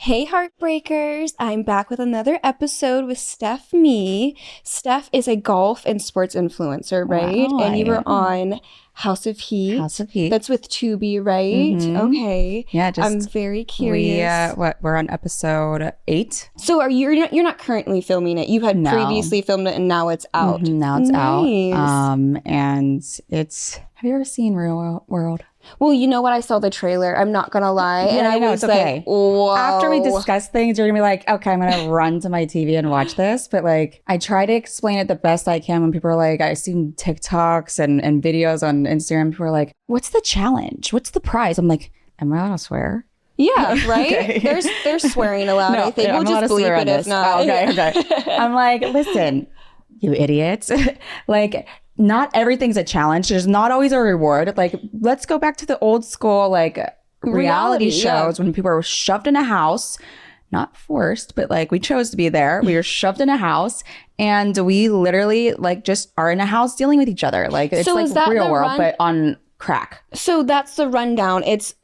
Hey Heartbreakers, I'm back with another episode with Steph Me. Steph is a golf and sports influencer, right? Wow, and you were I am. on House of Heat. House of Heat. That's with Tubi, right? Mhm. Okay. Yeah, I'm very curious. We're on episode 8. So you're not currently filming it. You had No. previously filmed it and now it's out. Now it's Nice. out. And it's, have you ever seen Real World? Well, you know what? I saw the trailer. I'm not gonna lie. Yeah, and I know, was it's okay. like, whoa. After we discuss things, you're gonna be like, okay, I'm gonna run to my TV and watch this. But like, I try to explain it the best I can when people are like, I've seen TikToks and videos on Instagram. People are like, what's the challenge? What's the prize? I'm like, am I allowed to swear? Yeah, right? Okay. There's swearing allowed. No, I think I'm we'll allowed just to bleep swear it on if this. not. Oh, okay. I'm like, listen, you idiots. Like, not everything's a challenge. There's not always a reward. Like, let's go back to the old school, like, reality shows when people were shoved in a house, not forced, but like we chose to be there. We were shoved in a house and we literally like just are in a house dealing with each other. Like, it's So like is that Real the World, run- but on crack. So that's the rundown. It's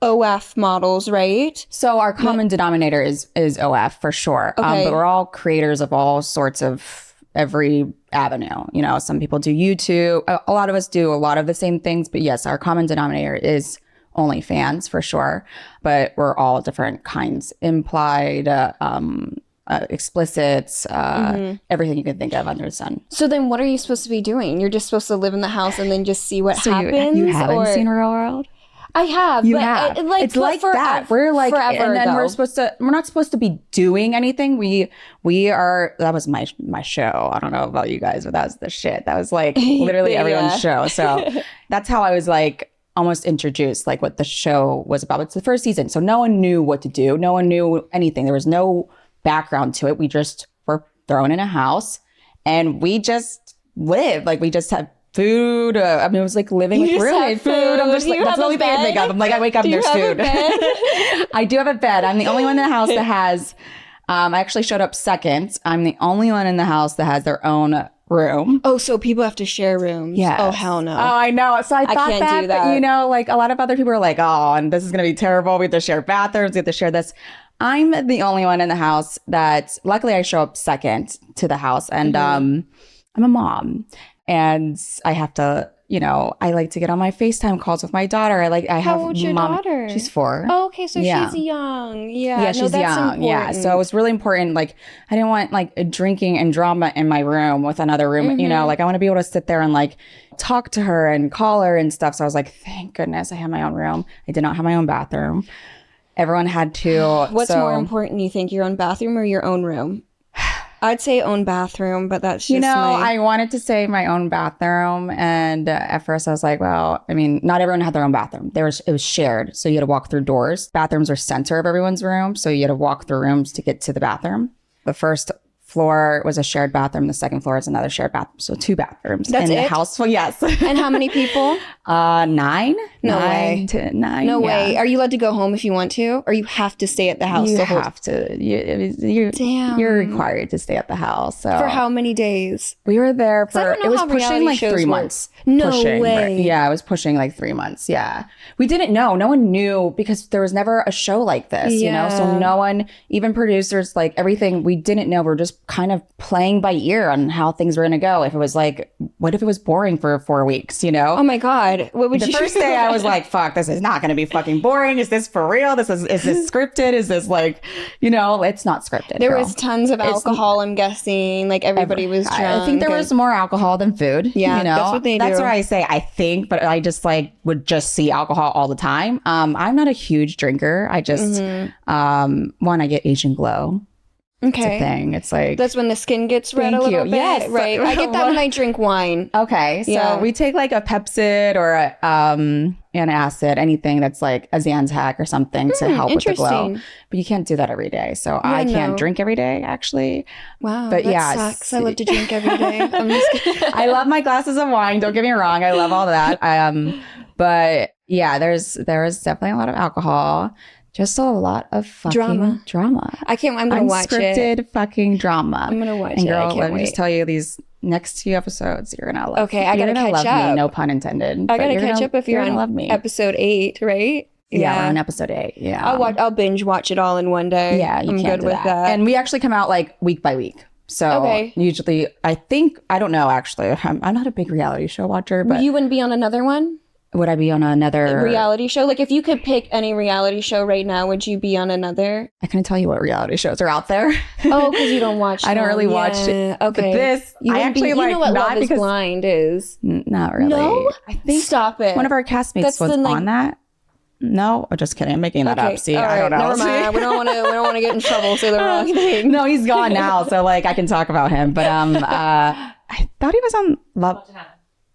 OF models, right? So our common denominator is OF for sure. Okay. But we're all creators of all sorts of every avenue. You know, some people do YouTube. A lot of us do a lot of the same things. But yes, our common denominator is OnlyFans for sure. But we're all different kinds. Implied, explicit, everything you can think of under the sun. So then what are you supposed to be doing? You're just supposed to live in the house and then just see what happens? You haven't seen Real World? I have. You but have. but It's like that. We're like, forever and then ago. we're not supposed to be doing anything. We are, that was my show. I don't know about you guys, but that was the shit. That was like literally Yeah. everyone's show. So that's how I was like almost introduced, like what the show was about. It's the first season. So no one knew what to do. No one knew anything. There was no background to it. We just were thrown in a house and we just lived. Like, we just had food. I mean, it was like living with roommate food. I'm just like, that's the only thing I think of. I'm like, I wake up and there's food. I do have a bed. I'm the only one in the house that has, I actually showed up second. I'm the only one in the house that has their own room. Oh, so people have to share rooms? Yeah. Oh, hell no. Oh, I know. So I thought can't do but that. you know, like a lot of other people are like, oh, and this is going to be terrible. We have to share bathrooms. We have to share this. I'm the only one in the house that, luckily I show up second to the house and I'm a mom and I have to, you know, I like to get on my FaceTime calls with my daughter. How old's your daughter? She's 4. Oh, okay, so Yeah. she's young. Yeah, Yeah, no, she's that's young. Yeah, important. so it was really important. Like, I didn't want like drinking and drama in my room with another room. You know, like I want to be able to sit there and like talk to her and call her and stuff. So I was like, thank goodness I have my own room. I did not have my own bathroom. Everyone had to. What's more important, you think, your own bathroom or your own room? I'd say own bathroom, but that's just You know, my... I wanted to say my own bathroom, and at first I was like, well, I mean, not everyone had their own bathroom. It was shared, so you had to walk through doors. Bathrooms are center of everyone's room, so you had to walk through rooms to get to the bathroom. The first floor was a shared bathroom. The second floor is another shared bathroom, so 2 bathrooms. That's and it? a house full, yes. And how many people? 9. No way. 9 to 9. No yeah. way. Are you allowed to go home if you want to? Or you have to stay at the house You the whole... have to. You're Damn. required to stay at the house. So For how many days? we were there I for, don't know it was how pushing reality like shows 3 work. months. No pushing, way. Yeah, it was pushing like 3 months. Yeah. We didn't know. No one knew because there was never a show like this, you know? So Yeah. no one, even producers, like everything, we didn't know. We were just kind of playing by ear on how things were going to go. If it was like, what if it was boring for 4 weeks, you know? Oh my God. What would The you... first day I was like, fuck, this is not going to be fucking boring. Is this for real? Is this scripted? Is this like, you know, it's not scripted. There girl. was tons of alcohol, I'm guessing. Like everybody was drunk. I think there was more alcohol than food. Yeah, you know? that's what they That's do. why I say I think, but I just like would just see alcohol all the time. I'm not a huge drinker. I just one, I get Asian glow. It's a Okay. thing. It's like That's when the skin gets red Thank a little you. bit. Yes. Right. I get that when I drink wine. okay. So Yeah. we take like a Pepsid or a, an acid, anything that's like a Zantac or something to help with the glow. interesting. But you can't do that every day. So I can't no. drink every day actually. Wow. But that yeah, sucks. I love to drink every day. I'm just kidding. I love my glasses of wine. Don't get me wrong. I love all that. But yeah, there was definitely a lot of alcohol. Just a lot of fucking drama. I can't. I'm gonna watch it. Unscripted fucking drama. I'm gonna watch and it. I girl, can't let me wait. just tell you, these next 2 episodes, you're gonna love. Okay, I you're gotta gonna catch love up. me. No pun intended. I but gotta you're catch gonna- up if you're gonna on love me. episode 8, right? Yeah, we're on episode 8. Yeah. I'll binge watch it all in one day. Yeah, I'm good with that. And we actually come out like week by week. So usually, I don't know, actually. I'm not a big reality show watcher, but you wouldn't be on another one? Would I be on another reality show? Like if you could pick any reality show right now, would you be on another? I couldn't tell you what reality shows are out there. Oh, because you don't watch them. I don't really watch it. Okay. But this, I actually like, you know what not Love is because Blind is. Not really. No? I think Stop it. One of our castmates was on that. No, I'm just kidding. I'm making that up. See, all right, I don't know. Never mind. We don't want to get in trouble. Say the wrong thing. No, he's gone now, so like I can talk about him. But I thought he was on Love.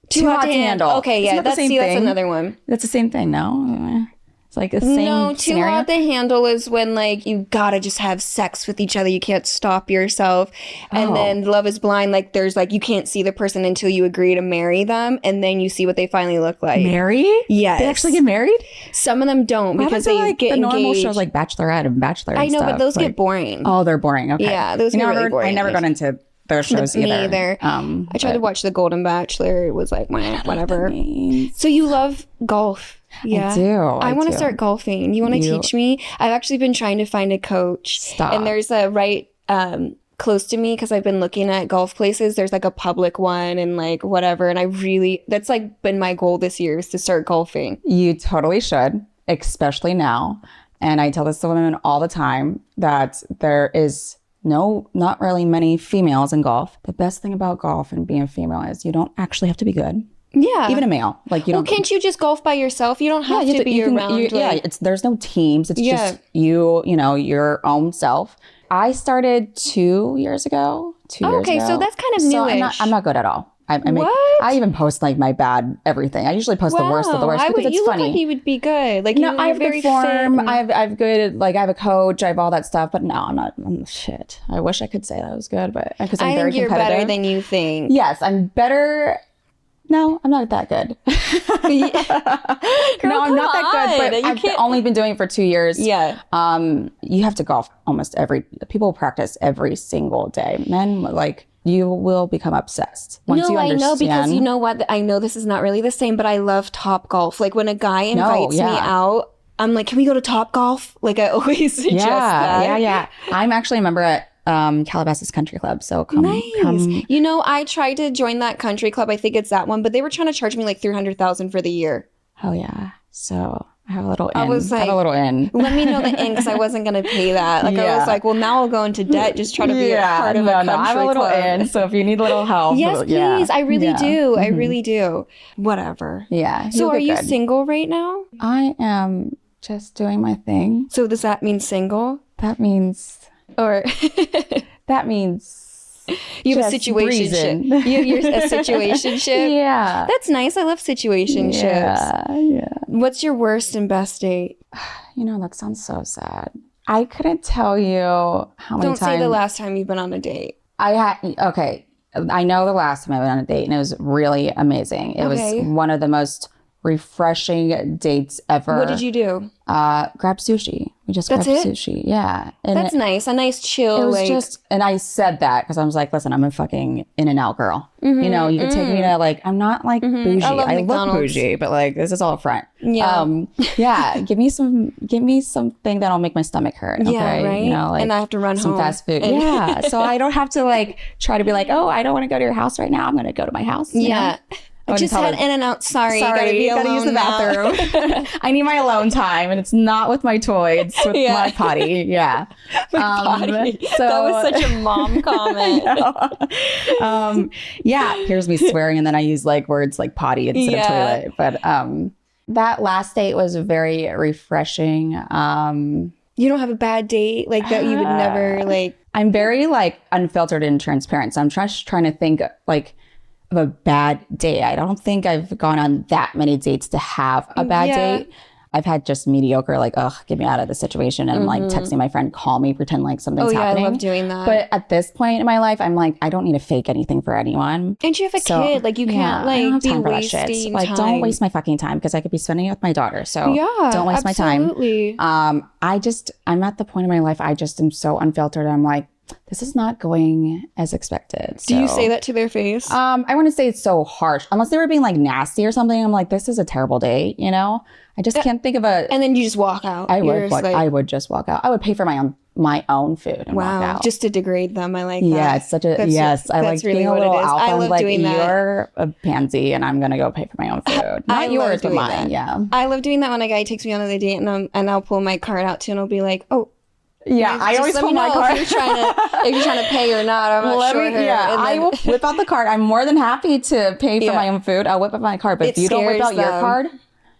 Too Hot to Handle. Okay, yeah, that's another one. That's the same thing, no? It's like the same No, Too scenario. Hot to Handle is when like you gotta just have sex with each other. You can't stop yourself. And then Love is Blind, like there's like you can't see the person until you agree to marry them, and then you see what they finally look like. Marry? Yes. They actually get married? Some of them don't because they like get the normal engaged. shows like Bachelorette and Bachelor. I know, and but stuff. those like, get boring. Oh, they're boring. Okay. Yeah, those get really boring. I never got into those shows either. Me either. I tried to watch The Golden Bachelor. It was like, whatever. So you love golf. Yeah. I do. I want to start golfing. You want to teach me? I've actually been trying to find a coach. Stop. And there's a close to me because I've been looking at golf places. There's like a public one and like whatever. And that's like been my goal this year is to start golfing. You totally should, especially now. And I tell this to women all the time that there is not really many females in golf. The best thing about golf and being a female is you don't actually have to be good. Yeah. Even a male. Like you don't. Well, can't you just golf by yourself? You don't have to be around. There's no teams. It's just you know, your own self. I started 2 years ago. 2 years ago. Okay, so that's kind of newish. I'm not good at all. I even post like my bad everything. I usually post the worst of the worst because it's you funny. Look like you would be good. Like I have very good form. fit. I have good, like I have a coach. I have all that stuff. But no, I'm not. Shit. I wish I could say that I was good, but because I'm very think you're competitive. better than you think. Yes, I'm better. No, I'm not that good. Girl, no, I'm not that good. But I've only been doing it for 2 years. Yeah. You have to golf people practice every single day. Men, like, you will become obsessed once you understand. I know, because you know what? I know this is not really the same, but I love Top Golf. Like when a guy invites me out, I'm like, can we go to Top Golf? Like I always suggest that. Yeah. I'm actually a member at Calabasas Country Club. So come. You know, I tried to join that country club. I think it's that one, but they were trying to charge me like $300,000 for the year. Oh yeah. So I have a little in. I was like, let me know the in because I wasn't going to pay that. Like I was like, well, now I'll go into debt just trying to be a part of a country I'm a little club. in. So if you need a little help, yes, please. I really do. I really do. Whatever. Yeah. So are you single right now? I am just doing my thing. So does that mean single? That means, or that means. You have a situationship. You're a situationship? Yeah. That's nice. I love situationships. Yeah. What's your worst and best date? You know, that sounds so sad. I couldn't tell you how many times. Don't say the last time you've been on a date. Okay. I know the last time I went on a date and it was really amazing. It was one of the most refreshing dates ever. What did you do? Grab sushi. We just grabbed sushi. Yeah. And that's nice. A nice chill. It was just, and I said that because I was like, listen, I'm a fucking In-N-Out girl. You know, you could take me to like, I'm not like bougie. I look bougie, but like, this is all front. Yeah. Give me something that'll make my stomach hurt. Okay? Yeah, right. You know, like, and I have to run some home. fast food. Yeah. So I don't have to like try to be like, oh, I don't want to go to your house right now. I'm going to go to my house. You know? I just had In-N-Out. Sorry, you gotta use the bathroom. I need my alone time, and it's not with my toys. It's with my potty. Yeah, potty. So that was such a mom comment. Here's me swearing, and then I use like words like potty instead of toilet. But that last date was very refreshing. You don't have a bad date like that. You would never like. I'm very like unfiltered and transparent. So I'm just trying to think like. Of a bad date. I don't think I've gone on that many dates to have a bad date. I've had just mediocre, like, ugh, get me out of the situation. And like texting my friend, call me, pretend like something's happening. I love doing that. But at this point in my life, I'm like, I don't need to fake anything for anyone. And you have a kid. Like you can't like be wasting time. Like don't waste my fucking time because I could be spending it with my daughter. So don't waste my time. I'm at the point in my life, I just am so unfiltered. I'm like, this is not going as expected. Do you So, say that to their face? I wouldn't say it's so harsh. Unless they were being like nasty or something. I'm like, this is a terrible date, you know? I just can't think of a... And then you just walk out. I would just walk out. I would pay for my own food and walk out. Just to degrade them. I like that. Yeah, it's such a... I like really being a what little it is. alpha. I love like, doing that. you're a pansy and I'm going to go pay for my own food. Not yours, but mine. Yeah. I love doing that when a guy takes me on a date and I'll pull my card out too and I'll be like, oh, yeah, I always pull my card. If you're trying to pay or not, I'm not sure. I will whip out the card. I'm more than happy to pay for my own food. I'll whip out my card. But if you don't whip out your card,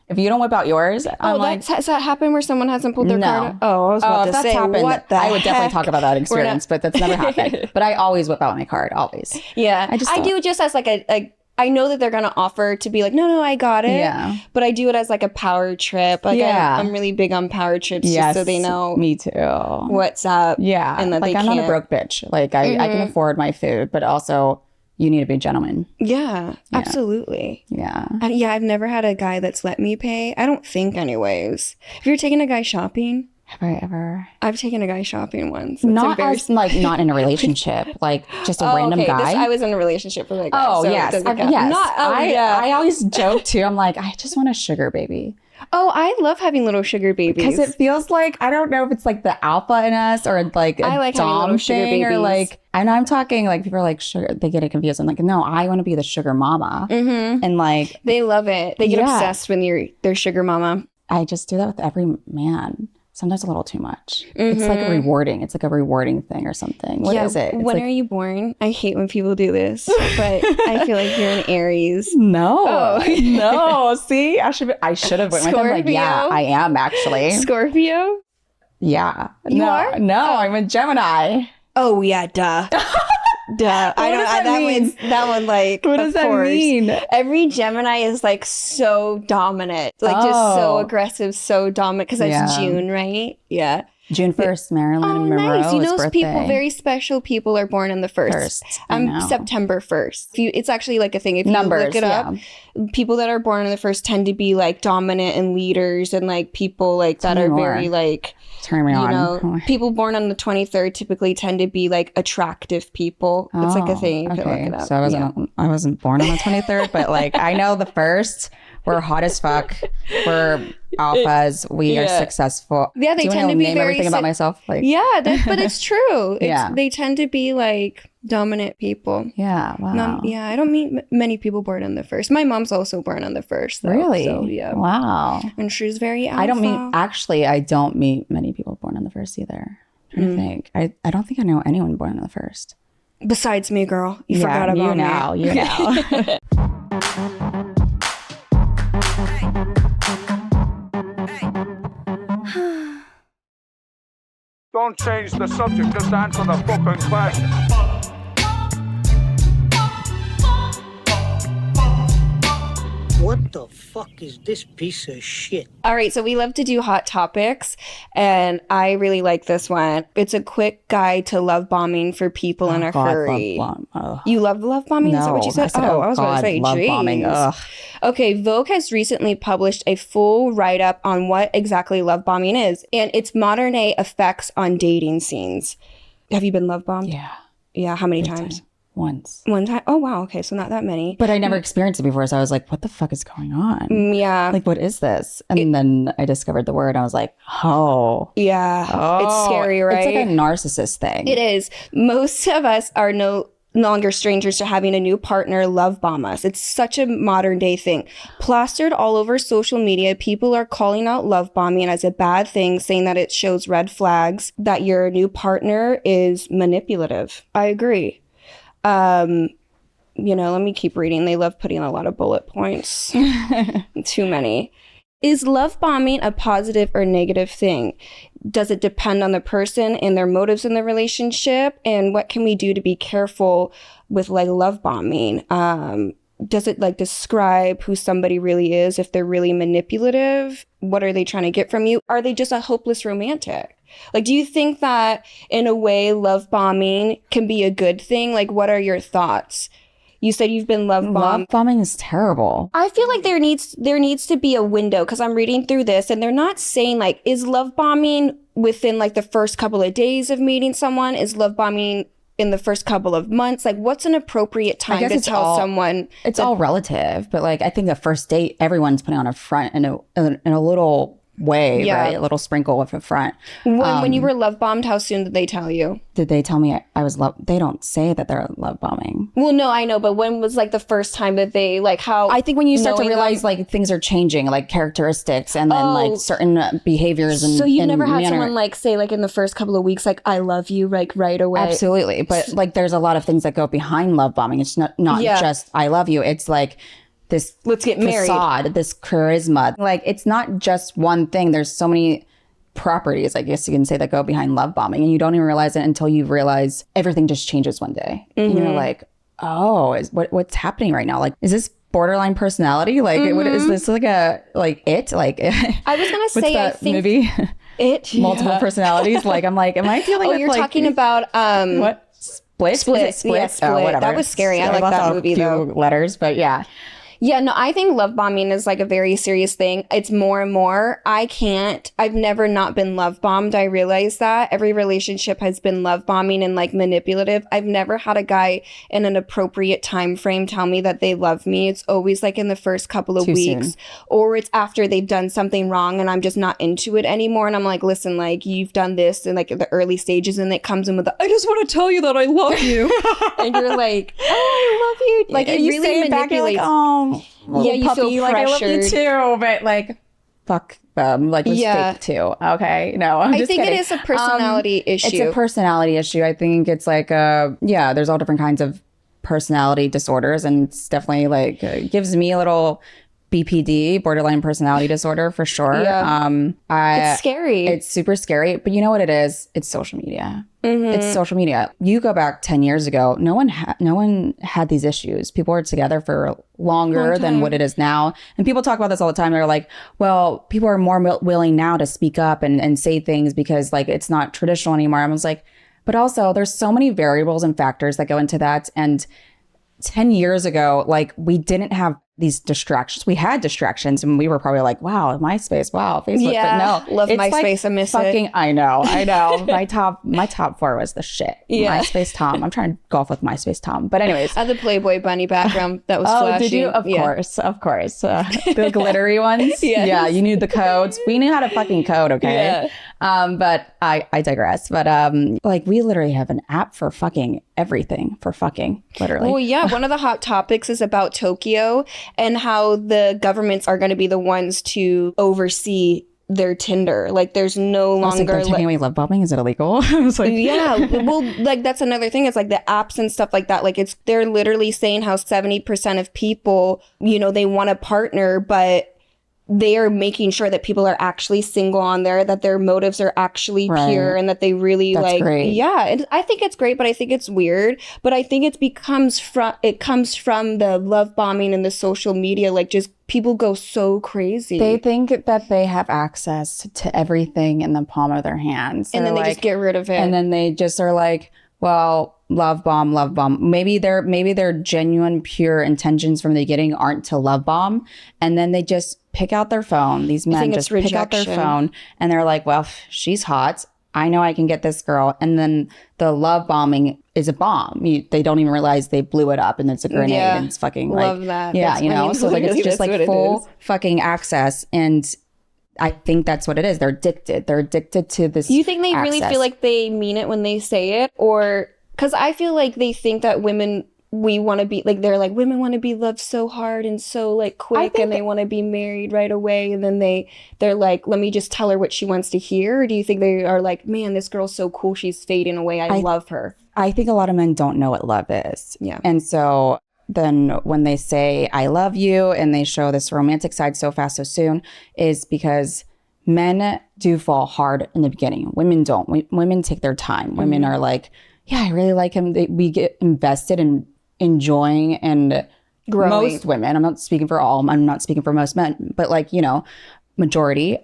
if you don't whip out yours, I'm like... Has that happened where someone hasn't pulled their card? Oh, I was about to say, happened, what the I would definitely heck? talk about that experience, but that's never happened. But I always whip out my card, always. Yeah. I do it just as like a I know that they're going to offer to be like, no, I got it. Yeah. But I do it as like a power trip. Like I'm really big on power trips just so they know. Me too. What's up. Yeah. And that like I'm not a broke bitch. Like I can afford my food, but also you need to be a gentleman. Yeah, absolutely. Yeah. I've never had a guy that's let me pay. I don't think anyways. Have you ever taken a guy shopping? Have I ever? I've taken a guy shopping once. Not as like not in a relationship, like just a random guy. I was in a relationship with a guy. Oh, so yes. I always joke too. I'm like, I just want a sugar baby. Oh, I love having little sugar babies. Because it feels like, I don't know if it's like the alpha in us or like a I like having little sugar babies. Or like, I know I'm talking like people are like sugar, they get it confused. I'm like, no, I want to be the sugar mama. Mm-hmm. And like. They love it. They get obsessed when you're their sugar mama. I just do that with every man. Sometimes a little too much. It's like rewarding. It's like a rewarding thing or something. What is it? When are you born? I hate when people do this, but I feel like you're an Aries. No. No. See, I should have went with him. Like, yeah, I am actually. Scorpio? Yeah. You are? No, I'm a Gemini. Oh, yeah, duh. Duh. I don't. That one. Like, what does that mean? Every Gemini is like so dominant, like just so aggressive, so dominant. Because it's June, right? Yeah. June 1st, Marilyn Monroe. Nice. You know, birthday. people, very special people are born on the 1st. I'm September 1st. It's actually like a thing. If you look it up, people that are born on the 1st tend to be like dominant and leaders and like people like that are very like. Turn me on. You know, people born on the 23rd typically tend to be like attractive people. It's like a thing. You can look it up. So I wasn't born on the 23rd, but like I know the 1st. We're hot as fuck. We're alphas. We are successful. Yeah, they tend to be name very everything about myself. Like but it's true. They tend to be like dominant people. Yeah. Wow. I don't meet many people born on the 1st. My mom's also born on the 1st. Though, really? So, yeah. Wow. And she's very alpha. I don't meet many people born on the 1st either. I'm trying to think. I don't think I know anyone born on the 1st. Besides me, girl. You forgot about me. You know. Don't change the subject, just answer the fucking question. What the fuck is this piece of shit? All right, so we love to do hot topics, and I really like this one. It's a quick guide to love bombing for people in a hurry. You love love bombing? No, Is that what you said? I was going to say, love bombing. Ugh. Okay, Vogue has recently published a full write-up on what exactly love bombing is and its modern-day effects on dating scenes. Have you been love bombed? Yeah. Yeah, how many times? Once. One time? Oh, wow. Okay, so not that many. But I never experienced it before, so I was like, what the fuck is going on? Yeah. Like, what is this? And then I discovered the word. I was like, Yeah. It's scary, right? It's like a narcissist thing. It is. Most of us are no longer strangers to having a new partner love bomb us. It's such a modern day thing. Plastered all over social media, people are calling out love bombing as a bad thing, saying that it shows red flags, that your new partner is manipulative. I agree. Let me keep reading. They love putting a lot of bullet points. Too many. Is love bombing a positive or negative thing? Does it depend on the person and their motives in the relationship? And what can we do to be careful with like love bombing? Does it like describe who somebody really is? If they're really manipulative, what are they trying to get from you? Are they just a hopeless romantic? Like, do you think that in a way love bombing can be a good thing? Like, what are your thoughts? You said you've been love bombed. Love bombing is terrible. I feel like there needs to be a window, because I'm reading through this and they're not saying like, is love bombing within like the first couple of days of meeting someone? Is love bombing in the first couple of months? Like, what's an appropriate time to tell someone? It's all relative, but like I think the first date, everyone's putting on a front in a little way, right? A little sprinkle of a front. When you were love bombed, how soon did they tell you? Did they tell me I was love? They don't say that they're love bombing. Well, no, I know, but when was like the first time that they like how? I think when you start to realize like things are changing, like characteristics, and then like certain behaviors. And so you and never had manner. someone like say like in the first couple of weeks like I love you like right away. Absolutely, but like there's a lot of things that go behind love bombing. It's not just I love you. It's like this let's get married facade, this charisma. Like it's not just one thing. There's so many properties, I guess you can say, that go behind love bombing, and you don't even realize it until you realize everything just changes one day. And you're like, oh, what's happening right now? Like, is this borderline personality? Like, what is this like a like it? Like, I was gonna say, I think movie it multiple personalities. Like, I'm like, am I dealing with? You're like, talking about what Split? Split. Yeah, Split. Oh, whatever. That was scary. I like that movie though. Letters, but yeah. Yeah, no, I think love bombing is like a very serious thing. It's more and more. I've never not been love bombed. I realize that every relationship has been love bombing and like manipulative. I've never had a guy in an appropriate time frame tell me that they love me. It's always like in the first couple of weeks, or it's after they've done something wrong and I'm just not into it anymore. And I'm like, listen, like you've done this in like the early stages, and it comes in with I just want to tell you that I love you. And you're like, oh, I love you. Like it you really say it back, you're like, oh. Yeah, you puppy, feel like I love you pressured. too, but like fuck them, like was fake too. Okay, no, I'm just kidding. It is a personality issue. It's a personality issue. I think it's like there's all different kinds of personality disorders, and it's definitely like gives me a little BPD, borderline personality disorder, for sure. Yeah. It's scary. It's super scary, but you know what it is? It's social media. It's social media. You go back 10 years ago, no one had these issues. People were together for longer than what it is now. And people talk about this all the time. They're like, well, people are more willing now to speak up and say things because like it's not traditional anymore. I was like, but also there's so many variables and factors that go into that. And 10 years ago, like we didn't have these distractions. We had distractions, and we were probably like, wow, MySpace, wow, Facebook. Yeah, but no, love it's MySpace. Like I miss fucking, it. I know. my top 4 was the shit. Yeah. MySpace Tom. I'm trying to golf with MySpace Tom. But anyways. I had the Playboy bunny background that was flashing. Oh, did you? Of course. The glittery ones. Yes. Yeah, you knew the codes. We knew how to fucking code, okay? Yeah. But I digress. But like we literally have an app for fucking everything, for fucking, literally. Well, yeah, one of the hot topics is about Tokyo and how the governments are going to be the ones to oversee their Tinder. Like there's no longer they're taking away love bombing. Is it illegal? I was like, yeah, well, like that's another thing. It's like the apps and stuff like that. Like they're literally saying how 70% of people, you know, they want a partner, but they are making sure that people are actually single on there, that their motives are actually pure, and that they really That's great. Yeah, and I think it's great, but I think it's weird. But I think it comes from the love bombing and the social media. Like just people go so crazy. They think that they have access to everything in the palm of their hands, and then they just get rid of it. And then they just are like, well, love bomb. Maybe their genuine, pure intentions from the beginning aren't to love bomb, and then they just pick out their phone. These men just pick out their phone, and they're like, well, she's hot. I know I can get this girl. And then the love bombing is a bomb. They don't even realize they blew it up, and it's a grenade, and it's fucking like, love that. Yeah, that's, you know. So like it's just like full fucking access, and I think that's what it is. They're addicted. They're addicted to this. Do you think they really feel like they mean it when they say it? Or because I feel like they think that women, we want to be like, they're like, women want to be loved so hard and so like quick, and they want to be married right away. And then they're like, let me just tell her what she wants to hear. Or do you think they are like, man, this girl's so cool, she's fading away, I love her? I think a lot of men don't know what love is. Yeah. And so then when they say, I love you, and they show this romantic side so fast, so soon, is because men do fall hard in the beginning. Women don't. Women take their time. Women are like, yeah, I really like him. We get invested in enjoying and growing. Most women, I'm not speaking for all, I'm not speaking for most men, but like, you know, majority,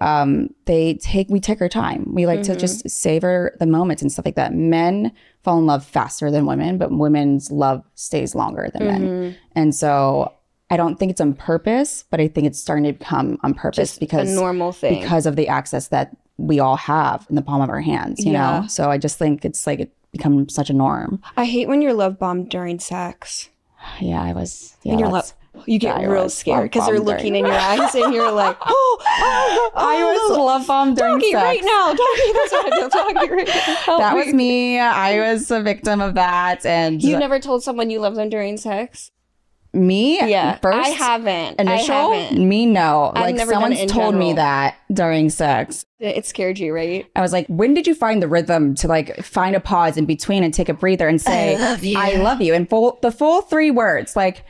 we take our time. We like to just savor the moments and stuff like that. Men fall in love faster than women, but women's love stays longer than men. And so I don't think it's on purpose, but I think it's starting to become on purpose Just because a normal thing. Because of the access that we all have in the palm of our hands, you know? So I just think it's like it becomes such a norm. I hate when you're love bombed during sex. Yeah, I was. Yeah, And you're you get real scared because they're looking in your eyes and you're like, I was love bombed during doggy sex. right now. Doggy, that's what I do. Doggy right now. Help That me. was me. I was a victim of that. And You never told someone you love them during sex? me, Yeah, first I haven't. initial, I haven't. me, no. I've Like never done someone's it in told me general. that during sex. It scared you, right? I was like, when did you find the rhythm to like find a pause in between and take a breather and say, I love you. I love you. And the full 3 words, like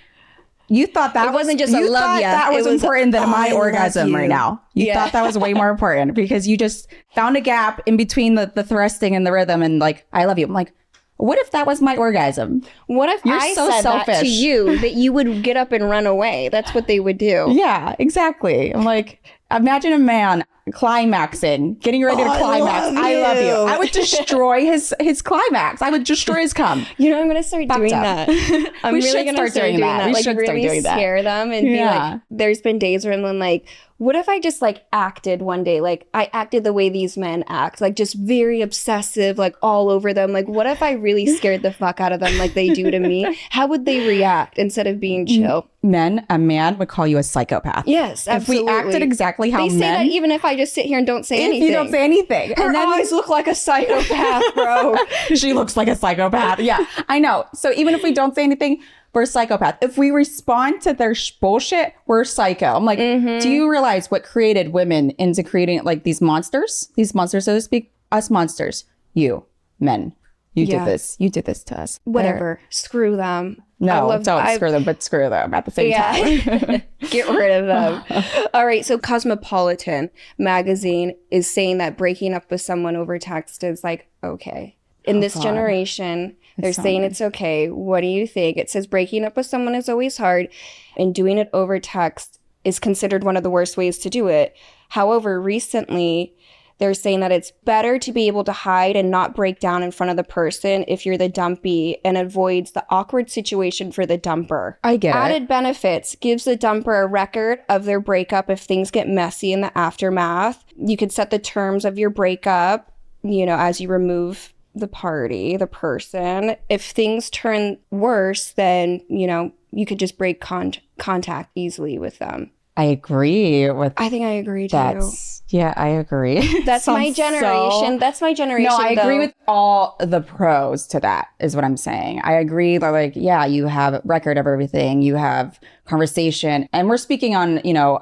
you thought that It wasn't just a you love thought ya. that was It was, important than my I love orgasm you. right now. You thought that was way more important because you just found a gap in between the thrusting and the rhythm and like, I love you. I'm like, what if that was my orgasm? What if You're I so said that to selfish. you, that you would get up and run away? That's what they would do. Yeah, exactly. I'm like, imagine a man climaxing, getting ready to climax. I love you. I would destroy his climax. I would destroy his cum. You know, I'm going to start doing up. that. I'm We really should going to start start doing that. We Like, should start really doing that. scare them and be Yeah. like, there's been days where I'm like, what if I just like acted one day? Like I acted the way these men act, like just very obsessive, like all over them. Like, what if I really scared the fuck out of them like they do to me? How would they react instead of being chill? A man would call you a psychopath. Yes, absolutely. If we acted exactly how they say that men, even if I just sit here and don't say if anything. you don't say anything, Her eyes look like a psychopath, bro. she looks like a psychopath. Yeah, I know. So even if we don't say anything, we're a psychopath. If we respond to their bullshit, we're psycho. I'm like, do you realize what created women into creating like these monsters, so to speak? Us monsters. You, men. You Yeah. did this. You did this to us. Whatever. Screw them. No, don't screw them, but screw them at the same time. Get rid of them. All right. So Cosmopolitan magazine is saying that breaking up with someone over text is like, okay. In this generation, they're saying it's okay. What do you think? It says breaking up with someone is always hard and doing it over text is considered one of the worst ways to do it. However, recently, they're saying that it's better to be able to hide and not break down in front of the person if you're the dumpy and avoids the awkward situation for the dumper. I get it. Added benefits gives the dumper a record of their breakup if things get messy in the aftermath. You could set the terms of your breakup, as you remove the person. If things turn worse, then, you could just break contact easily with them. I agree with I think I agree too. Yeah, I agree. That's my generation. That's my generation. No, I agree though. with all the pros to that, is what I'm saying. I agree that, like, yeah, you have a record of everything. You have conversation. And we're speaking on,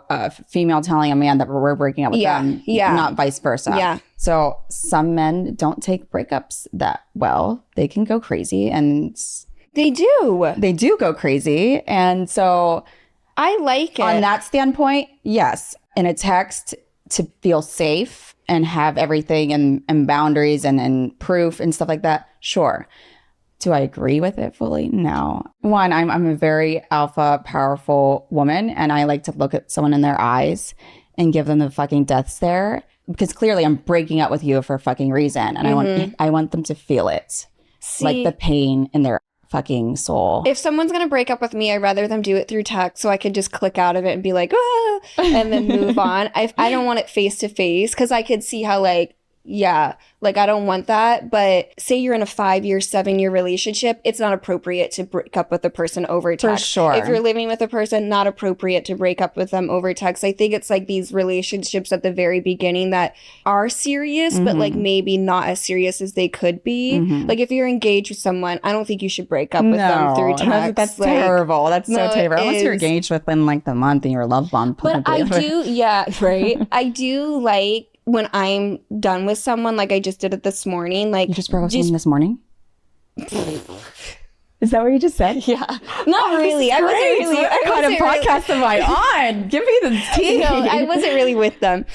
a female telling a man that we're breaking up with them, not vice versa. Yeah. So some men don't take breakups that well. They can go crazy, and They do. they do go crazy. And so I like it. on that standpoint, yes. In a text, to feel safe and have everything and boundaries and proof and stuff like that, sure. Do I agree with it fully? No. One, I'm a very alpha, powerful woman, and I like to look at someone in their eyes and give them the fucking death stare, because clearly I'm breaking up with you for a fucking reason, and I want them to feel it, like the pain in their fucking soul. If someone's going to break up with me, I'd rather them do it through text so I could just click out of it and be like, ah, and then move on. I don't want it face to face, because I could see how I don't want that. But say you're in a 5-year, 7-year relationship, it's not appropriate to break up with a person over text. For sure. If you're living with a person, not appropriate to break up with them over text. I think it's like these relationships at the very beginning that are serious, but like maybe not as serious as they could be. Like if you're engaged with someone, I don't think you should break up with them through text. That's Like, terrible. That's no, so terrible. it Unless you're is. engaged within like the month and you're love bomb. But I do, right? I do like when I'm done with someone, like I just did it this morning. Like You just broke up with someone this morning? Is that what you just said? yeah, not really. I wasn't really. What kind of podcast am I on? Give me the tea. No, I wasn't really with them.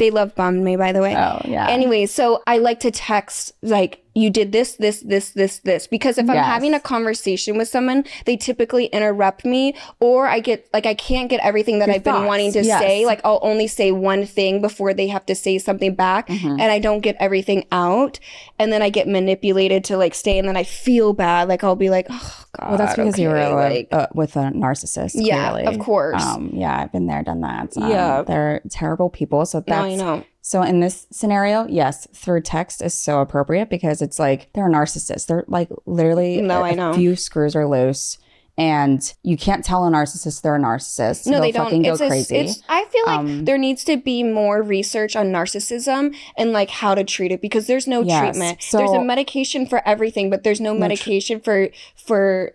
They love bummed me, by the way. Oh, yeah. Anyway, so I like to text like, you did this, because if I'm having a conversation with someone, they typically interrupt me, or I can't get everything that I've been wanting to say. Like, I'll only say one thing before they have to say something back, and I don't get everything out, and then I get manipulated to like stay, and then I feel bad. Like, I'll be like, oh God. Well, that's because you were with a narcissist. Yeah, clearly. of course. Yeah, I've been there, done that. Yeah, they're terrible people. So that's. I know. So in this scenario, yes, through text is so appropriate because it's like they're a narcissist. They're like literally a few screws are loose. And you can't tell a narcissist they're a narcissist. No, they don't. Fucking go crazy. I feel like there needs to be more research on narcissism and like how to treat it, because there's no treatment. So, there's a medication for everything, but there's no medication for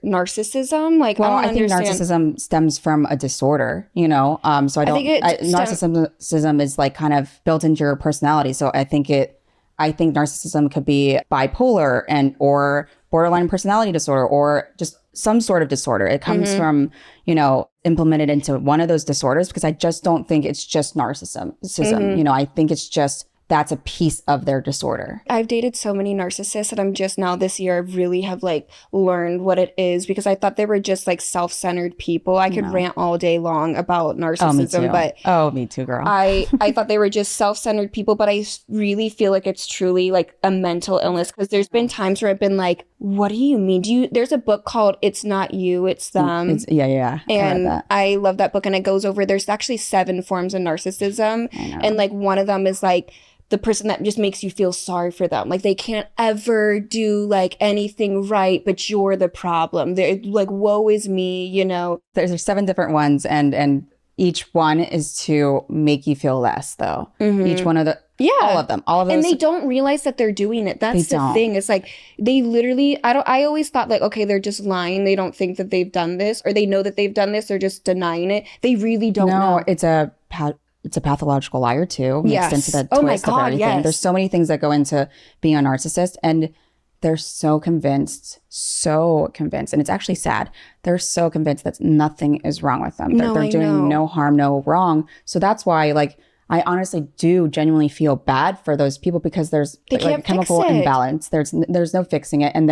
narcissism. Like, well, I don't understand. Think narcissism stems from a disorder, you know? So I don't think narcissism is like kind of built into your personality. So I think narcissism could be bipolar or borderline personality disorder, or just some sort of disorder. It comes from, implemented into one of those disorders, because I just don't think it's just narcissism. I think it's just that's a piece of their disorder. I've dated so many narcissists that I'm just now this year really have like learned what it is, because I thought they were just like self-centered people. I could rant all day long about narcissism, me too, girl. I thought they were just self-centered people, but I really feel like it's truly like a mental illness, because there's been times where I've been like, what do you mean? There's a book called It's Not You, It's Them. And I love that book, and it goes over, there's actually 7 forms of narcissism. And like one of them is like the person that just makes you feel sorry for them. Like they can't ever do like anything right, but you're the problem. They're like, woe is me, There's 7 different ones, and each one is to make you feel less, though. Each one of all of them. And they don't realize that they're doing it. That's the thing. It's like they literally, I always thought like, okay, they're just lying. They don't think that they've done this, or they know that they've done this. They're just denying it. They really don't know. It's a pathological liar too. Mixed into the twist of everything. Yes. There's so many things that go into being a narcissist, and they're so convinced, and it's actually sad. They're so convinced that nothing is wrong with them. They're doing no harm, no wrong. So that's why, like, I honestly do genuinely feel bad for those people, because there's like a chemical imbalance. There's no fixing it, and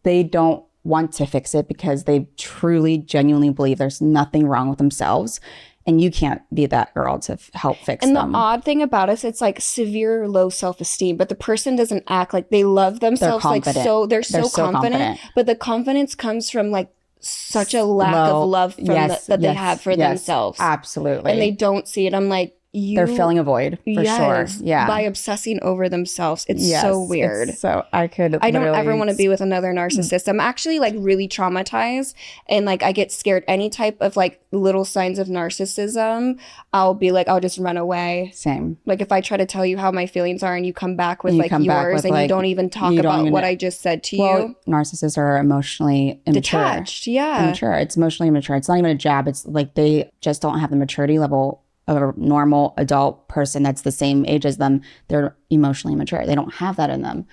they don't want to fix it because they truly, genuinely believe there's nothing wrong with themselves. And you can't be that girl to help fix them. And the odd thing about us, it's like severe low self-esteem, but the person doesn't act like they love themselves. They're so confident. But the confidence comes from like such a lack of love that they have for themselves. Absolutely. And they don't see it. I'm like, they're filling a void for sure. Yeah. By obsessing over themselves. It's so weird. So I don't ever want to be with another narcissist. I'm actually like really traumatized, and like I get scared. Any type of like little signs of narcissism, I'll just run away. Same. Like if I try to tell you how my feelings are and you come back with yours, and you don't even talk about what I just said to you. Narcissists are emotionally immature. Detached. Yeah. Immature. It's emotionally immature. It's not even a jab. It's like they just don't have the maturity level of a normal adult person that's the same age as them. They're emotionally immature. They don't have that in them.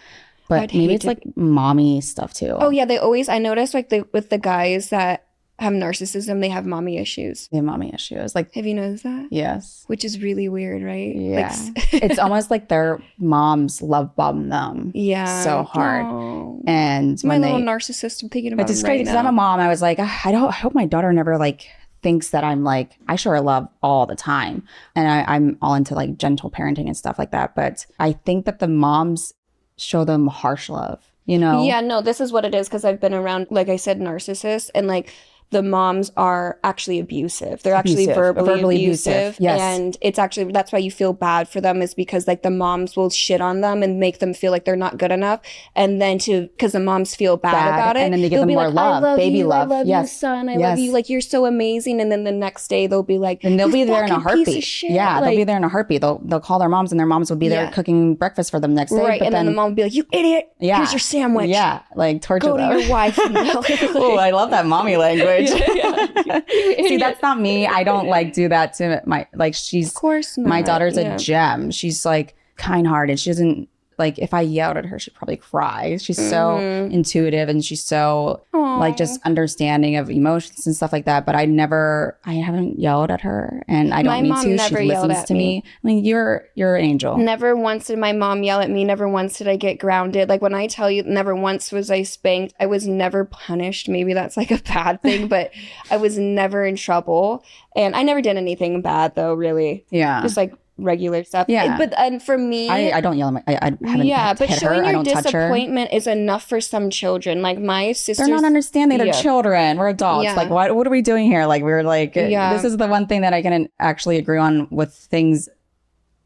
But maybe it's like mommy stuff too. Oh yeah, I noticed like with the guys that have narcissism, they have mommy issues. They have mommy issues. Like, have you noticed that? Yes. Which is really weird, right? Yeah. It's almost like their moms love bomb them. Yeah. So hard. Oh. And my little narcissist, I'm thinking about it's crazy because I'm a mom. I was like, I hope my daughter never like thinks that I'm like, I show her love all the time. And I'm all into like gentle parenting and stuff like that. But I think that the moms show them harsh love, Yeah, no, this is what it is, because I've been around, like I said, narcissists, and like the moms are actually abusive. They're actually verbally abusive. Yes. And it's actually, that's why you feel bad for them, is because like the moms will shit on them and make them feel like they're not good enough. And then because the moms feel bad about it. And then they give them more love, baby love. I love you, son. I love you. Like, you're so amazing. And then the next day they'll be like, and they'll be there in a heartbeat. Piece of shit. Yeah, they'll be there in a heartbeat. They'll call their moms, and their moms will be there cooking breakfast for them next day. Right. But then the mom will be like, you idiot. Here's your sandwich. Yeah. Like torture them. Go to your wife. Oh, I love that mommy language. See, that's not me. I don't like do that to she's, of course not. My daughter's a gem. She's like kind-hearted. She doesn't like if I yelled at her, she'd probably cry. She's so intuitive and she's so like just understanding of emotions and stuff like that. But I haven't yelled at her, and I don't My need mom to. never She yelled listens at to me. I mean, you're an angel. Never once did my mom yell at me. Never once did I get grounded. Like when I tell you, never once was I spanked. I was never punished. Maybe that's like a bad thing, but I was never in trouble. And I never did anything bad though, really. Yeah. Just like regular stuff. Yeah. And for me, I don't yell at I haven't but hit showing her. I your don't touch her. disappointment is enough for some children. Like my sisters, They're not understanding. They're Yeah. children. We're adults. Yeah. Like, what are we doing here? Like, we're like, Yeah. this is the one thing that I can actually agree on with things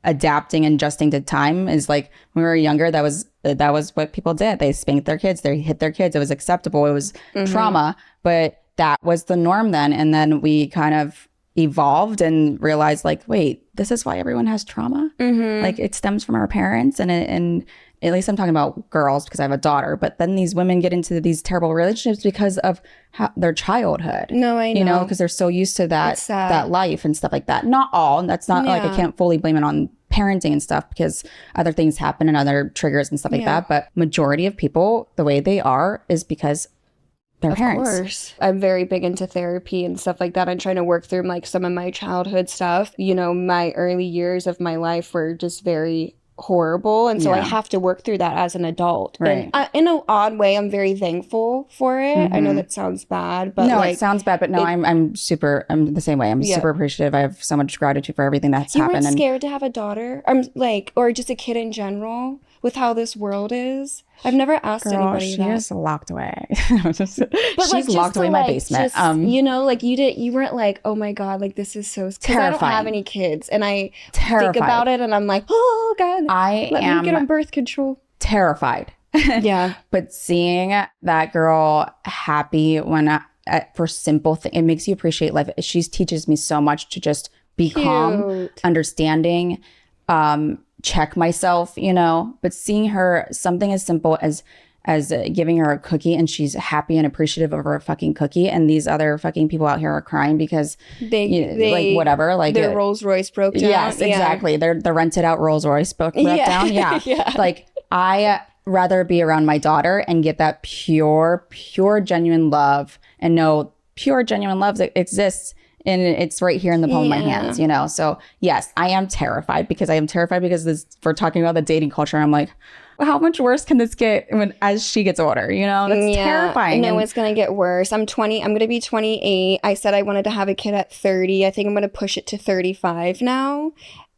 adapting and adjusting to time is like when we were younger, that was what people did. They spanked their kids. They hit their kids. It was acceptable. It was trauma, but that was the norm then. And then we kind of evolved and realized like, wait, this is why everyone has trauma. Like it stems from our parents, and at least I'm talking about girls because I have a daughter, but then these women get into these terrible relationships because of their childhood. No, I know. You know, because they're so used to that life and stuff like that. Not all, and that's not like I can't fully blame it on parenting and stuff because other things happen and other triggers and stuff like that. But majority of people, the way they are is because their parents. Of course. I'm very big into therapy and stuff like that. I'm trying to work through like some of my childhood stuff. You know, my early years of my life were just very horrible, and so I have to work through that as an adult. Right. And in an odd way, I'm very thankful for it. I know that sounds bad, but No, like, it sounds bad, but no, I'm the same way. I'm super appreciative. I have so much gratitude for everything that's you happened. weren't scared to have a daughter, or just a kid in general, with how this world is. I've never asked anybody she that. is locked away. But She's like, locked away in my basement. You know, like you weren't like, oh my God, like this is so, because I don't have any kids, and I think about it and I'm like, oh God, let me get on birth control. Terrified. Yeah. But seeing that girl happy for simple things, it makes you appreciate life. She teaches me so much to just be calm, understanding, check myself, you know. But seeing her, something as simple as giving her a cookie, and she's happy and appreciative of her fucking cookie, and these other fucking people out here are crying because they like whatever, like their Rolls Royce broke down. Yes, exactly. The rented out Rolls Royce broke down. Yeah. Like I rather be around my daughter and get that pure genuine love, and know pure genuine love exists. And it's right here in the palm of my hands, you know? So yes, I am terrified because we're talking about the dating culture. I'm like, well, how much worse can this get as she gets older? You know, that's terrifying. No, it's going to get worse. I'm 20. I'm going to be 28. I said I wanted to have a kid at 30. I think I'm going to push it to 35 now.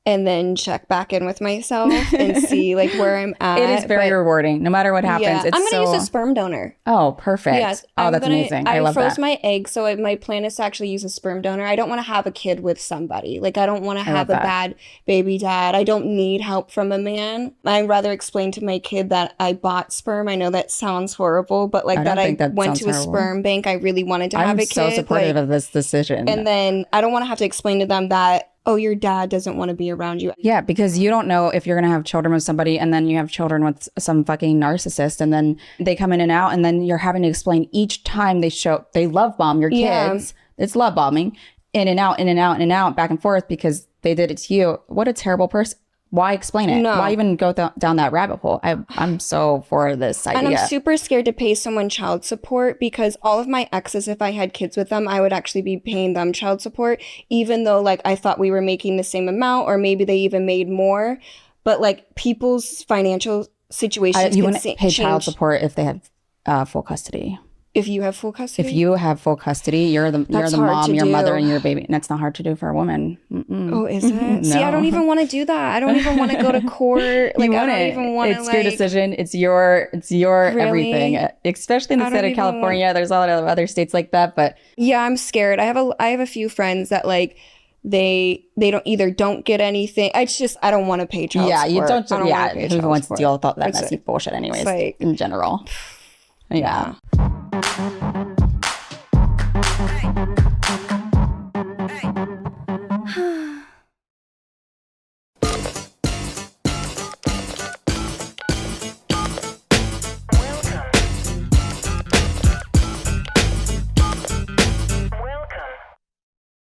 And then check back in with myself and see like where I'm at. It is very rewarding, no matter what happens. Yeah, I'm going to use a sperm donor. Oh, perfect. Yes, that's amazing. I love that. I froze my egg, so my plan is to actually use a sperm donor. I don't want to have a kid with somebody. Like, I don't want to have a bad baby dad. I don't need help from a man. I'd rather explain to my kid that I bought sperm. I know that sounds horrible, but like I went to a sperm bank. I really wanted to have a kid. I'm so supportive of this decision. And then I don't want to have to explain to them that, oh, your dad doesn't want to be around you. Yeah, because you don't know if you're going to have children with somebody, and then you have children with some fucking narcissist, and then they come in and out, and then you're having to explain each time they love bomb your kids. It's love bombing, in and out, in and out, in and out, back and forth, because they did it to you. What a terrible person. Why explain it? No. Why even go down that rabbit hole? I'm so for this idea. And I'm super scared to pay someone child support, because all of my exes, if I had kids with them, I would actually be paying them child support, even though like I thought we were making the same amount, or maybe they even made more. But like people's financial situations you can wouldn't pay child support if they have full custody. If you have full custody? If you have full custody, you're the mom, your mother, and your baby. And that's not hard to do for a woman. Oh, is it? See, I don't even want to do that. I don't even want to go to court. Like, I don't even want to. It's your decision. It's your everything. Especially in the state of California. There's a lot of other states like that, but yeah, I'm scared. I have a few friends that like they don't get anything. It's just I don't want to pay child support. You don't. Who wants to deal with all that messy bullshit anyways? Like, in general. Yeah.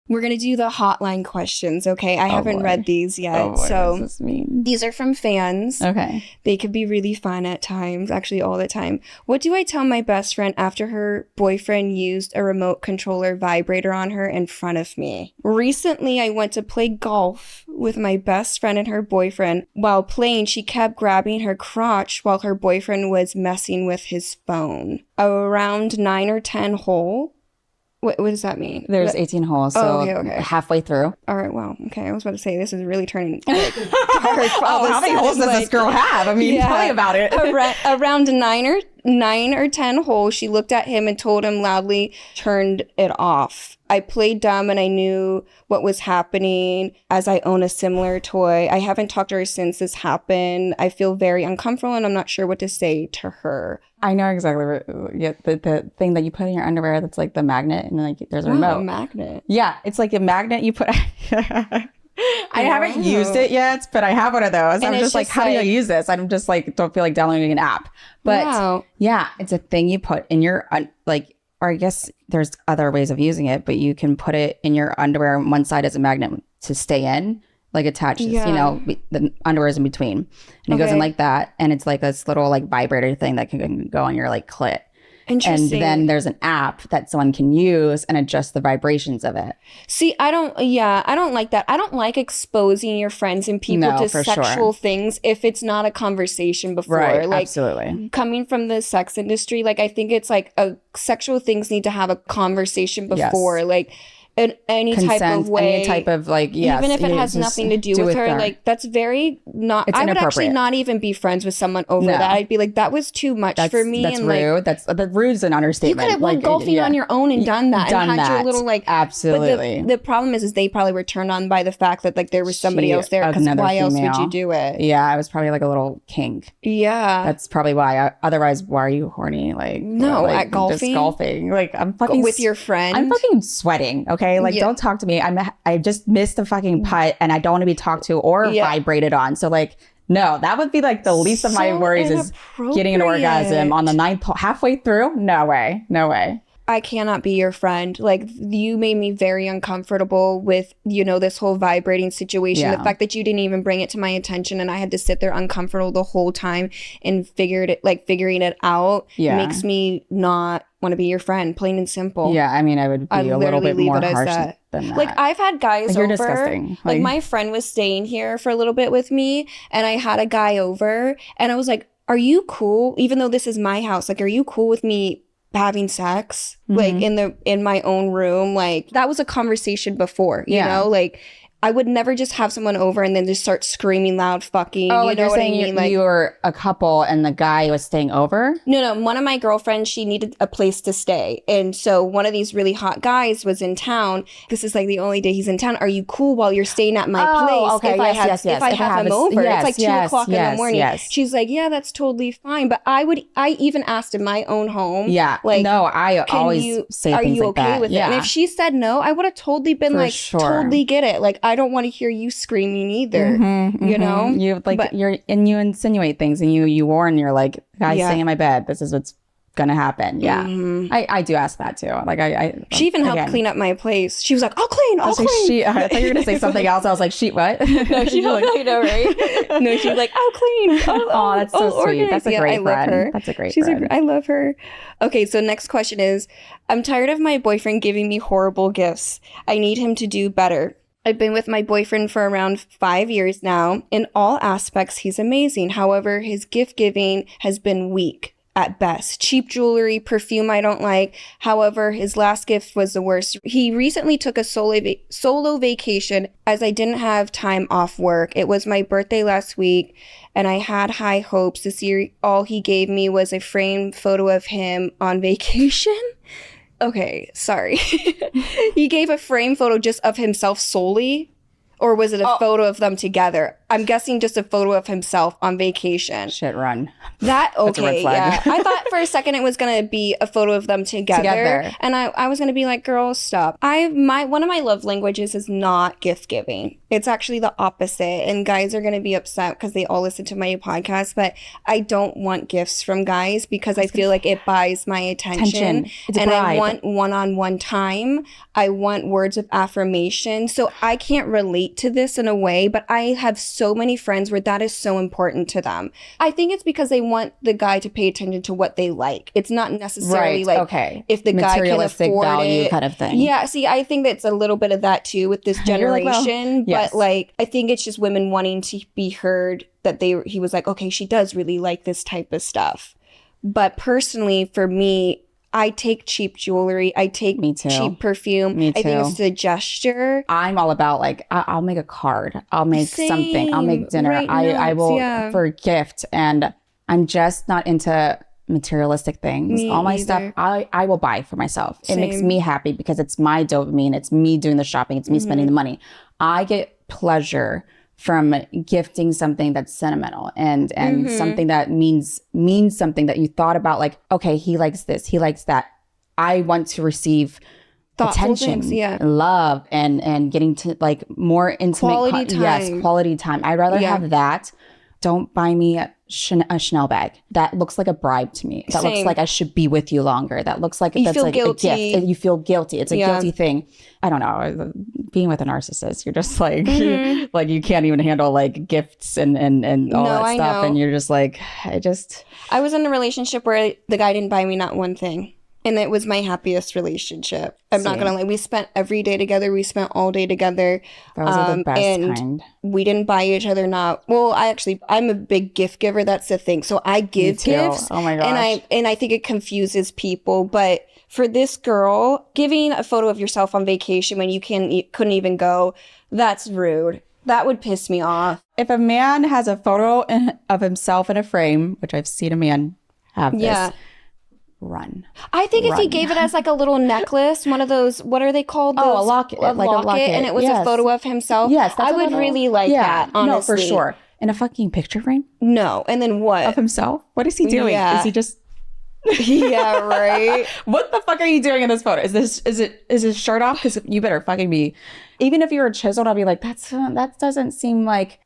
We're going to do the hotline questions, okay? I haven't boy. read these yet. Oh, boy, what so does this mean? these are from fans. Okay. They could be really fun at times, actually all the time. What do I tell my best friend after her boyfriend used a remote controller vibrator on her in front of me? Recently, I went to play golf with my best friend and her boyfriend. While playing, she kept grabbing her crotch while her boyfriend was messing with his phone. Around 9 or 10 hole. What does that mean? There's 18 holes, so okay. halfway through. All right, wow. Okay, I was about to say, this is really turning dark. How many holes does this girl have? I mean, tell me about it. Around 9 or 10 holes, she looked at him and told him loudly, turned it off. I played dumb and I knew what was happening as I own a similar toy. I haven't talked to her since this happened. I feel very uncomfortable and I'm not sure what to say to her. I know exactly what, the thing that you put in your underwear that's like the magnet and then like there's a remote. A magnet. Yeah, it's like a magnet you put. I haven't used it yet, but I have one of those. And I'm just like, how do I use this? I'm just like, don't feel like downloading an app. But yeah, it's a thing you put in your or I guess there's other ways of using it, but you can put it in your underwear. One side is a magnet to stay in, like attaches, the underwear is in between. And it goes in like that. And it's like this little like vibrator thing that can go on your like clit. Interesting. And then there's an app that someone can use and adjust the vibrations of it. See, I don't like that. I don't like exposing your friends and people to sexual things if it's not a conversation before. Right, like, absolutely. Coming from the sex industry, like I think it's like sexual things need to have a conversation before. Yes. Like in any Consent, type of way. any type of like, yes. Even if it has nothing to do with her, her. like that's very not, It's I would actually inappropriate. not even be friends with someone over that. I'd be like, that was too much for me. That's and rude. Like, That's rude's an understatement. you could have went golfing on your own and done that and had your little like absolutely. But the problem is they probably were turned on by the fact that like there was somebody else there, because why else would you do it? Yeah, I was probably like a little kink. Yeah, that's probably why. Otherwise, why are you horny? Like at golfing, just golfing. Like I'm fucking with your friend. I'm fucking sweating. Okay, like don't talk to me. I just missed a fucking putt and I don't want to be talked to or vibrated on. So like, no, that would be like the least of my worries is getting an orgasm on the 9th hole halfway through. No way. I cannot be your friend. Like you made me very uncomfortable with, this whole vibrating situation. The fact that you didn't even bring it to my attention and I had to sit there uncomfortable the whole time and figuring it out makes me not want to be your friend, plain and simple. Yeah, I mean, I would be a little bit more harsh than that. Like I've had guys like, over. You're disgusting. Like my friend was staying here for a little bit with me and I had a guy over and I was like, are you cool? Even though this is my house, like, are you cool with me having sex like in my own room? Like that was a conversation before, you know, like I would never just have someone over and then just start screaming loud fucking. Oh, you like know you're what saying I mean? Like you were a couple and the guy was staying over? No. One of my girlfriends, she needed a place to stay. And so one of these really hot guys was in town. This is like the only day he's in town. Are you cool while you're staying at my place? Okay. If I have him over. It's like 2 o'clock in the morning. Yes. She's like, yeah, that's totally fine. But I even asked in my own home. Yeah. Like, no, I always say are things you like okay that. with it? And if she said no, I would have totally been For like, sure. totally get it. Like, I don't want to hear you screaming either. You know? You like you insinuate things and you warn, you're like, guys staying in my bed, this is what's gonna happen. Yeah. I do ask that too. Like she even helped clean up my place. She was like, I'll clean. I thought you were gonna say something else. I was like, what? No, she helped clean, right? No, she's like, I'll clean. Oh, that's so sweet. Organize. That's a great I friend. love her. That's a great friend. I love her. Okay, so next question is, I'm tired of my boyfriend giving me horrible gifts. I need him to do better. I've been with my boyfriend for around 5 years now. In all aspects, he's amazing. However, his gift giving has been weak at best. Cheap jewelry, perfume I don't like. However, his last gift was the worst. He recently took a solo vacation as I didn't have time off work. It was my birthday last week and I had high hopes. This year, all he gave me was a framed photo of him on vacation. Okay, sorry. He gave a frame photo just of himself solely. Or was it a photo of them together? I'm guessing just a photo of himself on vacation. Shit, run. That, That's a red okay, flag. yeah. I thought for a second it was going to be a photo of them together. And I was going to be like, girl, stop. One of my love languages is not gift giving. It's actually the opposite. And guys are going to be upset because they all listen to my podcast. But I don't want gifts from guys because I feel like it buys my attention. It's a and bribe. I want one-on-one time. I want words of affirmation. So I can't relate to this in a way, but I have so many friends where that is so important to them. I think it's because they want the guy to pay attention to what they like. It's not necessarily if the guy can materialistic afford value it. kind of thing. Yeah, see, I think that's a little bit of that too with this You're like, well, generation. yes. But like, I think it's just women wanting to be heard that he was like, okay, she does really like this type of stuff. But personally, for me, I take cheap jewelry. I take cheap perfume. Me too. I think it's the gesture. I'm all about like, I'll make a card. I'll make something. I'll make dinner. I will for a gift. And I'm just not into materialistic things. Me all my either. stuff, I will buy for myself. It makes me happy because it's my dopamine. It's me doing the shopping. It's me spending the money. I get pleasure from gifting something that's sentimental and something that means something that you thought about, like, okay, he likes this, he likes that. I want to receive Thoughtful attention, things, love, and getting to like more intimate Quality time. Yes, quality time. I'd rather have that. Don't buy me a Chanel bag. That looks like a bribe to me. That looks like I should be with you longer. That looks like that's like guilty. a gift. You feel guilty. It's a guilty thing. I don't know. Being with a narcissist, you're just like, like you can't even handle like gifts and all that stuff. And you're just like, I was in a relationship where the guy didn't buy me not one thing. And it was my happiest relationship. I'm not going to lie. We spent every day together. We spent all day together. Those are the best kind. We didn't buy each other I'm a big gift giver. That's the thing. So I give gifts. Oh my gosh. And I think it confuses people. But for this girl, giving a photo of yourself on vacation when you couldn't even go, that's rude. That would piss me off. If a man has a photo of himself in a frame, which I've seen a man have this, run. I think if he gave it as like a little necklace, one of those, what are they called? A locket. Like a locket. And it was a photo of himself. Yes. I would really like that, honestly. No, for sure. In a fucking picture frame? No. And then what? Of himself? What is he doing? Yeah. Is he just... Yeah, right. What the fuck are you doing in this photo? Is his shirt off? Because you better fucking be... Even if you were chiseled, I'll be like, that doesn't seem like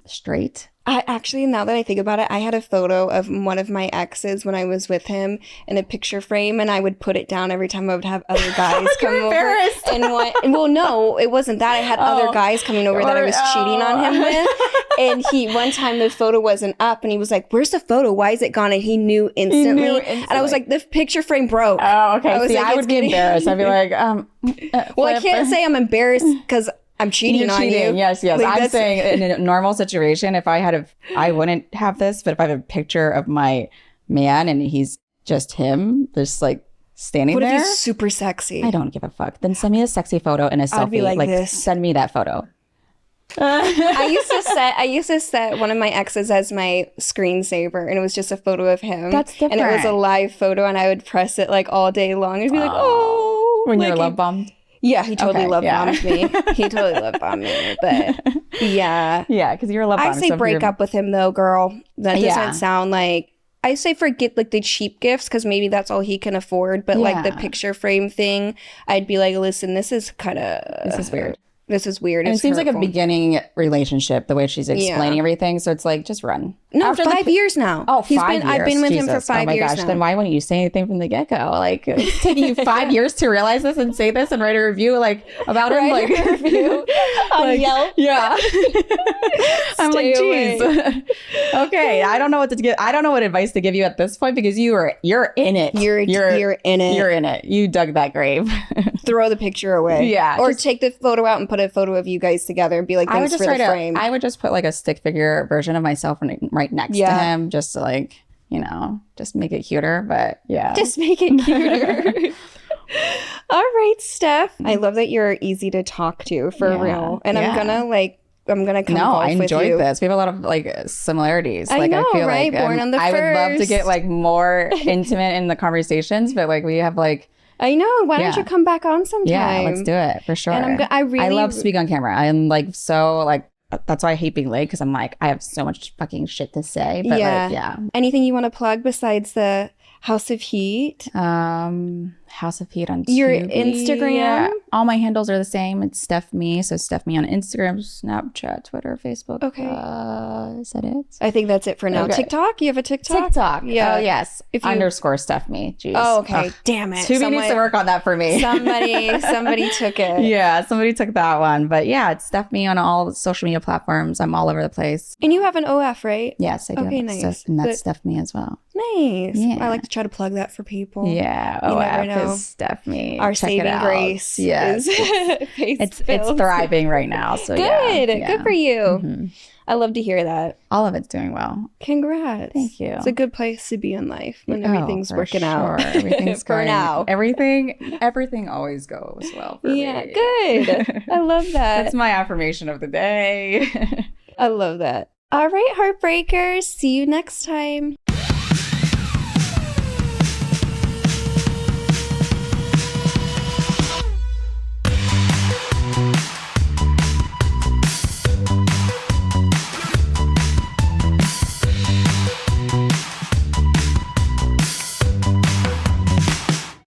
straight. I actually, now that I think about it, I had a photo of one of my exes when I was with him in a picture frame, and I would put it down every time I would have other guys come over. Well, no, it wasn't that. I had other guys coming over that I was cheating on him with. And one time the photo wasn't up, and he was like, "Where's the photo? Why is it gone?" And he knew instantly. And I was like, "The picture frame broke." Oh, okay. I would be embarrassed. I'd be like, well, I can't say I'm embarrassed because I'm cheating on you. Yes. Like, I'm saying in a normal situation, if I wouldn't have this, but if I have a picture of my man and he's just him, just like standing there. What if he's super sexy? I don't give a fuck. Then send me a sexy photo and a selfie. I'd be like this. Send me that photo. I used to set one of my exes as my screensaver, and it was just a photo of him. That's different. And it was a live photo, and I would press it like all day long. I'd be like, oh. When you're love bombed? Yeah, he totally love bombed me. He totally love bombed me. But yeah. Yeah, because you're a love bomb. I say break up with him though, girl. That doesn't sound like... I say forget like the cheap gifts because maybe that's all he can afford. But like the picture frame thing, I'd be like, listen, this is weird. This is weird. And it seems like a beginning relationship, the way she's explaining everything. So it's like, just run. No, after 5 years now. Oh, 5 years. I've been with him for 5 years gosh, now. Then why wouldn't you say anything from the get-go? Like, it's taking you 5 years to realize this and say this and write a review like about him? Like, a review on Yelp. Yeah. I'm like, geez. Okay, I don't know what to give. I don't know what advice to give you at this point because you're in it. You're in it. You're in it. You dug that grave. Throw the picture away. Yeah. Or take the photo out and put a photo of you guys together and be like, thanks for the frame. I would just put like a stick figure version of myself right next to him just to like, just make it cuter. But yeah. Just make it cuter. All right, Steph. I love that you're easy to talk to for real. And I'm gonna come golf with you. I enjoyed this. We have a lot of like similarities. I know, feel right? like Born on the I would love to first. get like more intimate in the conversations, but like we have like I know. Why don't Yeah. you come back on sometime? Yeah, let's do it for sure. And I really love speaking on camera. I'm like so like that's why I hate being late because I'm like I have so much fucking shit to say. But like yeah. Anything you want to plug besides the House of Heat? House of Heat on Your Tubi. Instagram? Yeah. All my handles are the same. It's Steph Me. So Steph Me on Instagram, Snapchat, Twitter, Facebook. Okay. Is that it? I think that's it for now. Okay. TikTok? You have a TikTok? TikTok. Yeah. Oh yes. If you- Underscore Steph Me. Jeez. Oh, okay. Ugh. Damn it. Tubi needs to work on that for me. Somebody took it. Yeah, somebody took that one. But yeah, it's Steph Me on all social media platforms. I'm all over the place. And you have an OF, right? Yes, I do. Okay, have nice. Steph, and that's But- Steph Me as well. Nice. Yeah. I like to try to plug that for people. Yeah. You never OF know. is Steph Me. Our Check it saving out. grace Yes. is It's face-filled. thriving right now. So Good. yeah. Good for you. Mhm. I love to hear that. All of it's doing well. Congrats. Thank you. It's a good place to be in life when Oh, everything's for working out. sure. Everything's For going, now. Everything always goes well for Yeah, me. good. I love that. That's my affirmation of the day. I love that. All right, Heartbreakers. See you next time.